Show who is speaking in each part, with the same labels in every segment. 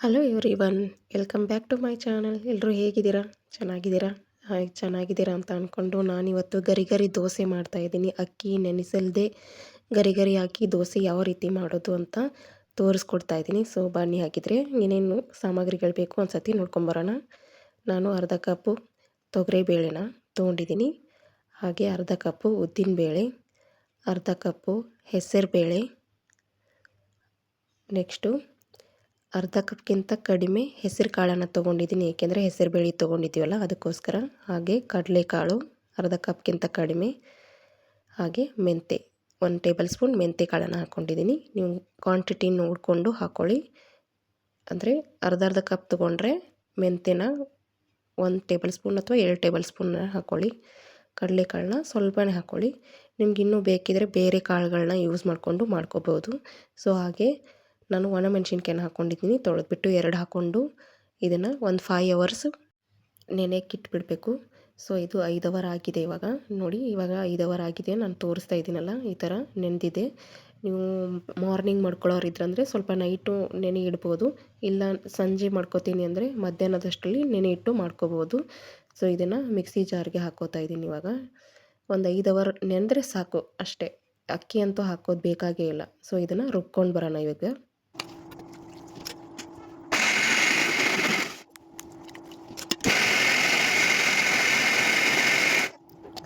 Speaker 1: Hello everyone, welcome back to my channel. ಎಲ್ಲರೂ ಹೇಗಿದ್ದೀರಾ? ಚೆನ್ನಾಗಿದ್ದೀರಾ? ಹಾಯ್, ಚೆನ್ನಾಗಿದ್ದೀರಾ ಅಂತ ಅಂದ್ಕೊಂಡು ನಾನಿವತ್ತು ಗರಿ ಗರಿ ದೋಸೆ ಮಾಡ್ತಾಯಿದ್ದೀನಿ. ಅಕ್ಕಿ ನೆನೆಸಲ್ದೆ ಗರಿ ಗರಿ ಹಾಕಿ ದೋಸೆ ಯಾವ ರೀತಿ ಮಾಡೋದು ಅಂತ ತೋರಿಸ್ಕೊಡ್ತಾ ಇದ್ದೀನಿ. ಸೊ ಬನ್ನಿ, ಹಾಕಿದರೆ ಏನೇನು ಸಾಮಗ್ರಿಗಳು ಬೇಕು ಒಂದ್ಸತಿ ನೋಡ್ಕೊಂಬರೋಣ. ನಾನು ಅರ್ಧ ಕಪ್ಪು ತೊಗರಿಬೇಳೆನ ತೊಗೊಂಡಿದ್ದೀನಿ. ಹಾಗೆ ಅರ್ಧ ಕಪ್ಪು ಉದ್ದಿನಬೇಳೆ, ಅರ್ಧ ಕಪ್ಪು ಹೆಸರುಬೇಳೆ, ನೆಕ್ಸ್ಟು ಅರ್ಧ ಕಪ್ಗಿಂತ ಕಡಿಮೆ ಹೆಸರು ಕಾಳನ್ನು ತೊಗೊಂಡಿದ್ದೀನಿ, ಏಕೆಂದರೆ ಹೆಸರು ಬೇಳೆ ತೊಗೊಂಡಿದ್ದೀವಲ್ಲ ಅದಕ್ಕೋಸ್ಕರ. ಹಾಗೆ ಕಡಲೆಕಾಳು ಅರ್ಧ ಕಪ್ಗಿಂತ ಕಡಿಮೆ, ಹಾಗೆ ಮೆಂತೆ 1 ಟೇಬಲ್ ಸ್ಪೂನ್ ಮೆಂತೆ ಕಾಳನ್ನು ಹಾಕ್ಕೊಂಡಿದ್ದೀನಿ. ನೀವು ಕ್ವಾಂಟಿಟಿ ನೋಡಿಕೊಂಡು ಹಾಕ್ಕೊಳ್ಳಿ. ಅಂದರೆ ಅರ್ಧ ಕಪ್ ತೊಗೊಂಡ್ರೆ ಮೆಂತೆನ 1 ಟೇಬಲ್ ಸ್ಪೂನ್ ಅಥವಾ 2 ಟೇಬಲ್ ಸ್ಪೂನ್ ಹಾಕ್ಕೊಳ್ಳಿ. ಕಡಲೆಕಾಳನ್ನ ಸ್ವಲ್ಪನೇ ಹಾಕ್ಕೊಳ್ಳಿ. ನಿಮ್ಗೆ ಇನ್ನೂ ಬೇಕಿದ್ರೆ ಬೇರೆ ಕಾಳುಗಳನ್ನ ಯೂಸ್ ಮಾಡಿಕೊಂಡು ಮಾಡ್ಕೋಬೋದು. ಸೊ ಹಾಗೆ ನಾನು ಒಣಮೆಣ್ಸಿನ್ಕಾಯಿನ ಹಾಕ್ಕೊಂಡಿದ್ದೀನಿ. ತೊಳೆದ್ಬಿಟ್ಟು 2 ಹಾಕ್ಕೊಂಡು ಇದನ್ನು ಒಂದು 5 ಅವರ್ಸ್ ನೆನೆಯಕ್ಕೆ ಇಟ್ಬಿಡಬೇಕು. ಸೊ ಇದು 5 ಅವರ್ ಆಗಿದೆ. ಇವಾಗ ನೋಡಿ, ಇವಾಗ 5 ಅವರ್ ಆಗಿದೆ. ನಾನು ತೋರಿಸ್ತಾ ಇದ್ದೀನಲ್ಲ, ಈ ಥರ ನೆನೆದಿದೆ. ನೀವು ಮಾರ್ನಿಂಗ್ ಮಾಡ್ಕೊಳ್ಳೋರಿದ್ರಂದರೆ ಸ್ವಲ್ಪ ನೈಟು ನೆನೆ ಇಡ್ಬೋದು. ಇಲ್ಲ ಸಂಜೆ ಮಾಡ್ಕೋತೀನಿ ಅಂದರೆ ಮಧ್ಯಾಹ್ನದಷ್ಟರಲ್ಲಿ ನೆನೆ ಇಟ್ಟು ಮಾಡ್ಕೋಬೋದು. ಸೊ ಇದನ್ನು ಮಿಕ್ಸಿ ಜಾರ್ಗೆ ಹಾಕ್ಕೋತಾ ಇದ್ದೀನಿ. ಇವಾಗ ಒಂದು 5 ಅವರ್ ನೆನೆದ್ರೆ ಸಾಕು ಅಷ್ಟೇ. ಅಕ್ಕಿ ಅಂತೂ ಹಾಕೋದು ಬೇಕಾಗೇ ಇಲ್ಲ. ಸೊ ಇದನ್ನು ರುಬ್ಕೊಂಡು ಬರೋಣ ಇವಾಗ.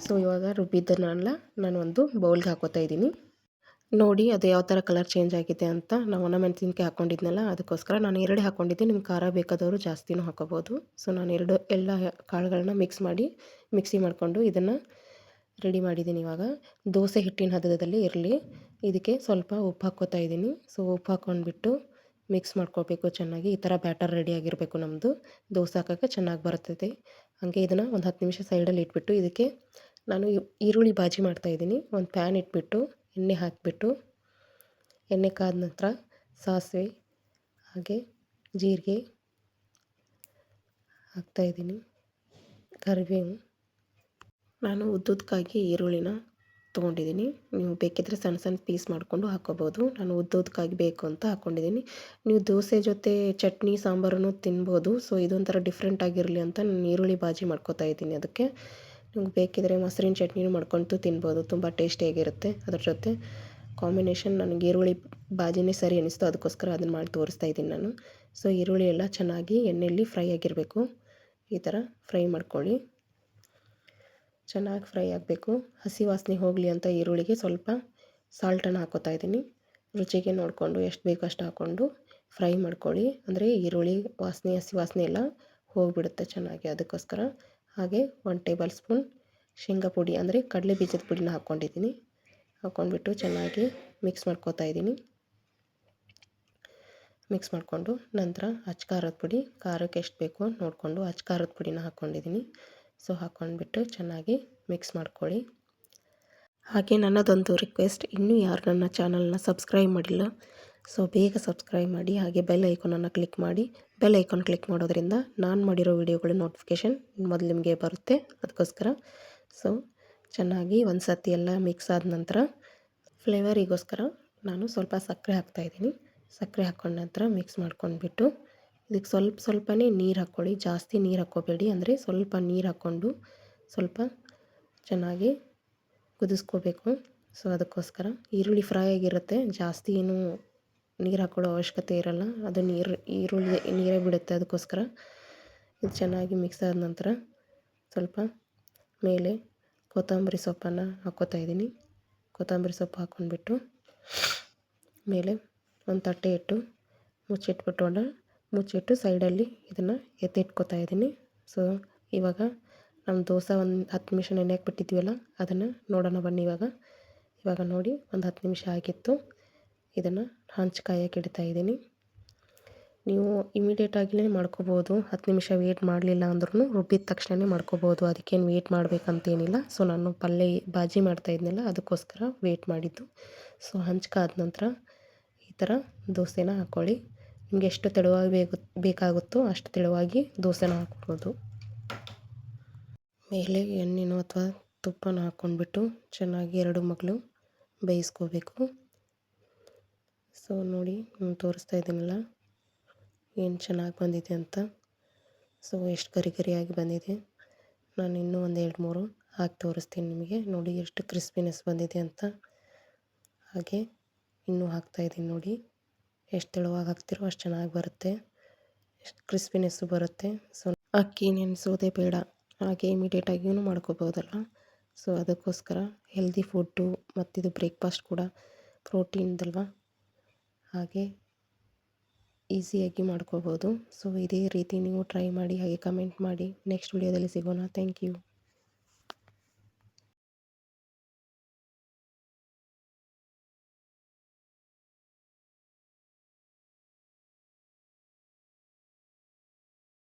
Speaker 1: ಸೊ ಇವಾಗ ರುಬ್ಬಿದ್ದನ್ನೆಲ್ಲ ನಾನು ಒಂದು ಬೌಲ್ಗೆ ಹಾಕೋತಾ ಇದ್ದೀನಿ. ನೋಡಿ ಅದು ಯಾವ ಥರ ಕಲರ್ ಚೇಂಜ್ ಆಗಿದೆ ಅಂತ. ನಾವು ಒಣಮೆಣಸಿನ್ಕಾಯಿ ಹಾಕ್ಕೊಂಡಿದ್ನಲ್ಲ ಅದಕ್ಕೋಸ್ಕರ ನಾನು 2 ಹಾಕ್ಕೊಂಡಿದ್ದೆ. ನಿಮ್ಗೆ ಖಾರ ಬೇಕಾದವರು ಜಾಸ್ತಿನೂ ಹಾಕೋಬೋದು. ಸೊ ನಾನು ಎಲ್ಲ ಕಾಳುಗಳನ್ನ ಮಿಕ್ಸಿ ಮಾಡಿಕೊಂಡು ಇದನ್ನು ರೆಡಿ ಮಾಡಿದ್ದೀನಿ. ಇವಾಗ ದೋಸೆ ಹಿಟ್ಟಿನ ಹದದಲ್ಲಿ ಇರಲಿ. ಇದಕ್ಕೆ ಸ್ವಲ್ಪ ಉಪ್ಪು ಹಾಕ್ಕೋತಾ ಇದ್ದೀನಿ. ಸೊ ಉಪ್ಪು ಹಾಕ್ಕೊಂಡ್ಬಿಟ್ಟು ಮಿಕ್ಸ್ ಮಾಡ್ಕೋಬೇಕು ಚೆನ್ನಾಗಿ. ಈ ಥರ ಬ್ಯಾಟರ್ ರೆಡಿಯಾಗಿರಬೇಕು ನಮ್ಮದು. ದೋಸೆ ಹಾಕೋಕ್ಕೆ ಚೆನ್ನಾಗಿ ಬರ್ತದೆ. ಹಾಗೆ ಇದನ್ನು ಒಂದು 10 ನಿಮಿಷ ಸೈಡಲ್ಲಿ ಇಟ್ಬಿಟ್ಟು ಇದಕ್ಕೆ ನಾನು ಈರುಳ್ಳಿ ಬಾಜಿ ಮಾಡ್ತಾಯಿದ್ದೀನಿ. ಒಂದು ಪ್ಯಾನ್ ಇಟ್ಬಿಟ್ಟು ಎಣ್ಣೆ ಹಾಕಿಬಿಟ್ಟು, ಎಣ್ಣೆ ಕಾದ ನಂತರ ಸಾಸಿವೆ ಹಾಗೆ ಜೀರಿಗೆ ಹಾಕ್ತಾಯಿದ್ದೀನಿ, ಕರಿಬೇವು. ನಾನು ಉದ್ದುದಕ್ಕಾಗಿ ಈರುಳ್ಳಿನ ತೊಗೊಂಡಿದ್ದೀನಿ. ನೀವು ಬೇಕಿದ್ದರೆ ಸಣ್ಣ ಸಣ್ಣ ಪೀಸ್ ಮಾಡಿಕೊಂಡು ಹಾಕ್ಕೋಬೋದು. ನಾನು ಉದ್ದುದಕ್ಕಾಗಿ ಬೇಕು ಅಂತ ಹಾಕ್ಕೊಂಡಿದ್ದೀನಿ. ನೀವು ದೋಸೆ ಜೊತೆ ಚಟ್ನಿ ಸಾಂಬಾರನ್ನು ತಿನ್ಬೋದು. ಸೊ ಇದೊಂಥರ ಡಿಫ್ರೆಂಟ್ ಆಗಿರಲಿ ಅಂತ ನಾನು ಈರುಳ್ಳಿ ಬಾಜಿ ಮಾಡ್ಕೋತಾ ಇದ್ದೀನಿ. ಅದಕ್ಕೆ ನಿಮ್ಗೆ ಬೇಕಿದ್ರೆ ಮೊಸರಿನ ಚಟ್ನಿನೂ ಮಾಡ್ಕೊಳ್ತು ತಿನ್ಬೋದು. ತುಂಬ ಟೇಸ್ಟಿಯಾಗಿರುತ್ತೆ. ಅದ್ರ ಜೊತೆ ಕಾಂಬಿನೇಷನ್ ನನಗೆ ಈರುಳ್ಳಿ ಬಾಜಿನೇ ಸರಿ ಅನ್ನಿಸ್ತು, ಅದಕ್ಕೋಸ್ಕರ ಅದನ್ನು ಮಾಡಿ ತೋರಿಸ್ತಾ ಇದ್ದೀನಿ ನಾನು. ಸೊ ಈರುಳ್ಳಿ ಎಲ್ಲ ಚೆನ್ನಾಗಿ ಎಣ್ಣೆಯಲ್ಲಿ ಫ್ರೈ ಆಗಿರಬೇಕು. ಈ ಥರ ಫ್ರೈ ಮಾಡ್ಕೊಳ್ಳಿ. ಚೆನ್ನಾಗಿ ಫ್ರೈ ಆಗಬೇಕು. ಹಸಿ ವಾಸನೆ ಹೋಗಲಿ ಅಂತ ಈರುಳ್ಳಿಗೆ ಸ್ವಲ್ಪ ಸಾಲ್ಟನ್ನು ಹಾಕ್ಕೋತಾ ಇದ್ದೀನಿ. ರುಚಿಗೆ ನೋಡಿಕೊಂಡು ಎಷ್ಟು ಬೇಕೋ ಅಷ್ಟು ಹಾಕ್ಕೊಂಡು ಫ್ರೈ ಮಾಡ್ಕೊಳ್ಳಿ. ಅಂದರೆ ಈರುಳ್ಳಿ ವಾಸನೆ, ಹಸಿ ವಾಸನೆ ಎಲ್ಲ ಹೋಗಿಬಿಡುತ್ತೆ ಚೆನ್ನಾಗಿ, ಅದಕ್ಕೋಸ್ಕರ. ಹಾಗೆ 1 ಟೇಬಲ್ ಸ್ಪೂನ್ ಶೇಂಗಾ ಪುಡಿ ಅಂದರೆ ಕಡಲೆ ಬೀಜದ ಪುಡಿನ ಹಾಕ್ಕೊಂಡಿದ್ದೀನಿ. ಹಾಕ್ಕೊಂಡ್ಬಿಟ್ಟು ಚೆನ್ನಾಗಿ ಮಿಕ್ಸ್ ಮಾಡ್ಕೋತಾ ಇದ್ದೀನಿ. ಮಿಕ್ಸ್ ಮಾಡಿಕೊಂಡು ನಂತರ ಅಚ್ಚ ಖಾರದ ಪುಡಿ, ಖಾರಕ್ಕೆ ಎಷ್ಟು ಬೇಕೋ ನೋಡಿಕೊಂಡು ಅಚ್ಚ ಖಾರದ ಪುಡಿನ ಹಾಕ್ಕೊಂಡಿದ್ದೀನಿ. ಸೊ ಹಾಕ್ಕೊಂಡ್ಬಿಟ್ಟು ಚೆನ್ನಾಗಿ ಮಿಕ್ಸ್ ಮಾಡ್ಕೊಳ್ಳಿ. ಹಾಗೆ ನನ್ನದೊಂದು ರಿಕ್ವೆಸ್ಟ್, ಇನ್ನೂ ಯಾರು ನನ್ನ ಚಾನಲ್ನ ಸಬ್ಸ್ಕ್ರೈಬ್ ಮಾಡಿಲ್ಲ, ಸೊ ಬೇಗ ಸಬ್ಸ್ಕ್ರೈಬ್ ಮಾಡಿ. ಹಾಗೆ ಬೆಲ್ ಐಕಾನನ್ನು ಕ್ಲಿಕ್ ಮಾಡಿ. ಬೆಲ್ ಐಕಾನ್ ಕ್ಲಿಕ್ ಮಾಡೋದ್ರಿಂದ ನಾನು ಮಾಡಿರೋ ವಿಡಿಯೋಗಳ ನೋಟಿಫಿಕೇಷನ್ ಮೊದಲು ನಿಮಗೆ ಬರುತ್ತೆ, ಅದಕ್ಕೋಸ್ಕರ. ಸೊ ಚೆನ್ನಾಗಿ ಒಂದು ಸತಿ ಎಲ್ಲ ಮಿಕ್ಸ್ ಆದ ನಂತರ ಫ್ಲೇವರಿಗೋಸ್ಕರ ನಾನು ಸ್ವಲ್ಪ ಸಕ್ಕರೆ ಹಾಕ್ತಾಯಿದ್ದೀನಿ. ಸಕ್ಕರೆ ಹಾಕ್ಕೊಂಡ ನಂತರ ಮಿಕ್ಸ್ ಮಾಡ್ಕೊಂಡ್ಬಿಟ್ಟು ಇದಕ್ಕೆ ಸ್ವಲ್ಪನೇ ನೀರು ಹಾಕ್ಕೊಳ್ಳಿ. ಜಾಸ್ತಿ ನೀರು ಹಾಕ್ಕೋಬೇಡಿ, ಅಂದರೆ ಸ್ವಲ್ಪ ನೀರು ಹಾಕ್ಕೊಂಡು ಸ್ವಲ್ಪ ಚೆನ್ನಾಗಿ ಕುದಿಸ್ಕೋಬೇಕು. ಸೊ ಅದಕ್ಕೋಸ್ಕರ ಈರುಳ್ಳಿ ಫ್ರೈ ಆಗಿರುತ್ತೆ, ಜಾಸ್ತಿ ಏನು ನೀರು ಹಾಕ್ಕೊಳ್ಳೋ ಅವಶ್ಯಕತೆ ಇರೋಲ್ಲ. ಅದು ಈರುಳ್ಳಿ ನೀರೇ ಬಿಡುತ್ತೆ, ಅದಕ್ಕೋಸ್ಕರ. ಇದು ಚೆನ್ನಾಗಿ ಮಿಕ್ಸ್ ಆದ ನಂತರ ಸ್ವಲ್ಪ ಮೇಲೆ ಕೊತ್ತಂಬರಿ ಸೊಪ್ಪನ್ನು ಹಾಕ್ಕೋತಾ ಇದ್ದೀನಿ. ಕೊತ್ತಂಬರಿ ಸೊಪ್ಪು ಹಾಕ್ಕೊಂಡ್ಬಿಟ್ಟು ಮೇಲೆ ಒಂದು ತಟ್ಟೆ ಇಟ್ಟು ಮುಚ್ಚಿಟ್ಟು ಸೈಡಲ್ಲಿ ಇದನ್ನು ಎತ್ತಿಟ್ಕೋತಾ ಇದ್ದೀನಿ. ಸೊ ಇವಾಗ ನಮ್ಮ ದೋಸೆ ಒಂದು 10 ನಿಮಿಷ ನೆನೆಯಕ್ಕೆ ಬಿಟ್ಟಿದ್ವಲ್ಲ, ಅದನ್ನು ನೋಡೋಣ ಬನ್ನಿ. ಇವಾಗ ನೋಡಿ ಒಂದು 10 ನಿಮಿಷ ಆಗಿತ್ತು. ಇದನ್ನು ಹಂಚು ಕಾಯಕ್ಕೆ ಇಡ್ತಾ ಇದ್ದೀನಿ. ನೀವು ಇಮಿಡಿಯೇಟಾಗಿಯೇ ಮಾಡ್ಕೋಬೋದು. 10 ನಿಮಿಷ ವೇಟ್ ಮಾಡಲಿಲ್ಲ ಅಂದ್ರೂ ರುಬ್ಬಿದ ತಕ್ಷಣವೇ ಮಾಡ್ಕೋಬೋದು. ಅದಕ್ಕೇನು ವೇಟ್ ಮಾಡಬೇಕಂತೇನಿಲ್ಲ. ಸೊ ನಾನು ಪಲ್ಯ ಬಾಜಿ ಮಾಡ್ತಾಯಿದ್ನಲ್ಲ, ಅದಕ್ಕೋಸ್ಕರ ವೇಟ್ ಮಾಡಿದ್ದು. ಸೊ ಹಂಚು ಕಾದ ನಂತರ ಈ ಥರ ದೋಸೆನ ಹಾಕ್ಕೊಳ್ಳಿ. ನಿಮಗೆ ಎಷ್ಟು ತೆಳುವಾಗಿ ಬೇಕಾಗುತ್ತೋ ಅಷ್ಟು ತೆಳುವಾಗಿ ದೋಸೆನ ಹಾಕ್ಬೋದು. ಮೇಲೆ ಎಣ್ಣೆನೋ ಅಥವಾ ತುಪ್ಪನ ಹಾಕ್ಕೊಂಡ್ಬಿಟ್ಟು ಚೆನ್ನಾಗಿ 2 ಮಗ್ಳು ಬೇಯಿಸ್ಕೋಬೇಕು. ಸೊ ನೋಡಿ ನಾನು ತೋರಿಸ್ತಾ ಇದ್ದೀನಲ್ಲ, ಏನು ಚೆನ್ನಾಗಿ ಬಂದಿದೆ ಅಂತ. ಸೊ ಎಷ್ಟು ಗರಿ ಗರಿಯಾಗಿ ಬಂದಿದೆ. ನಾನು ಇನ್ನೂ ಒಂದು 2-3 ಹಾಕಿ ತೋರಿಸ್ತೀನಿ ನಿಮಗೆ. ನೋಡಿ ಎಷ್ಟು ಕ್ರಿಸ್ಪಿನೆಸ್ ಬಂದಿದೆ ಅಂತ. ಹಾಗೆ ಇನ್ನೂ ಹಾಕ್ತಾಯಿದ್ದೀನಿ ನೋಡಿ. ಎಷ್ಟು ತೆಳುವಾಗಿ ಹಾಕ್ತಿರೋ ಅಷ್ಟು ಚೆನ್ನಾಗಿ ಬರುತ್ತೆ, ಎಷ್ಟು ಕ್ರಿಸ್ಪಿನೆಸ್ಸು ಬರುತ್ತೆ. ಸೊ ಅಕ್ಕಿ ನೆನೆಸೋದೇ ಬೇಡ, ಹಾಗೆ ಇಮಿಡಿಯೇಟಾಗಿಯೂ ಮಾಡ್ಕೋಬೋದಲ್ಲ. ಸೊ ಅದಕ್ಕೋಸ್ಕರ ಹೆಲ್ದಿ ಫುಡ್ಡು ಮತ್ತಿದು ಬ್ರೇಕ್ಫಾಸ್ಟ್ ಕೂಡ ಪ್ರೋಟೀನ್ದಲ್ವ, ಹಾಗೆ ಈಸಿಯಾಗಿ ಮಾಡ್ಕೋಬೋದು. ಸೊ ಇದೇ ರೀತಿ ನೀವು ಟ್ರೈ ಮಾಡಿ, ಹಾಗೆ ಕಮೆಂಟ್ ಮಾಡಿ. ನೆಕ್ಸ್ಟ್ ವಿಡಿಯೋದಲ್ಲಿ ಸಿಗೋಣ. Thank you.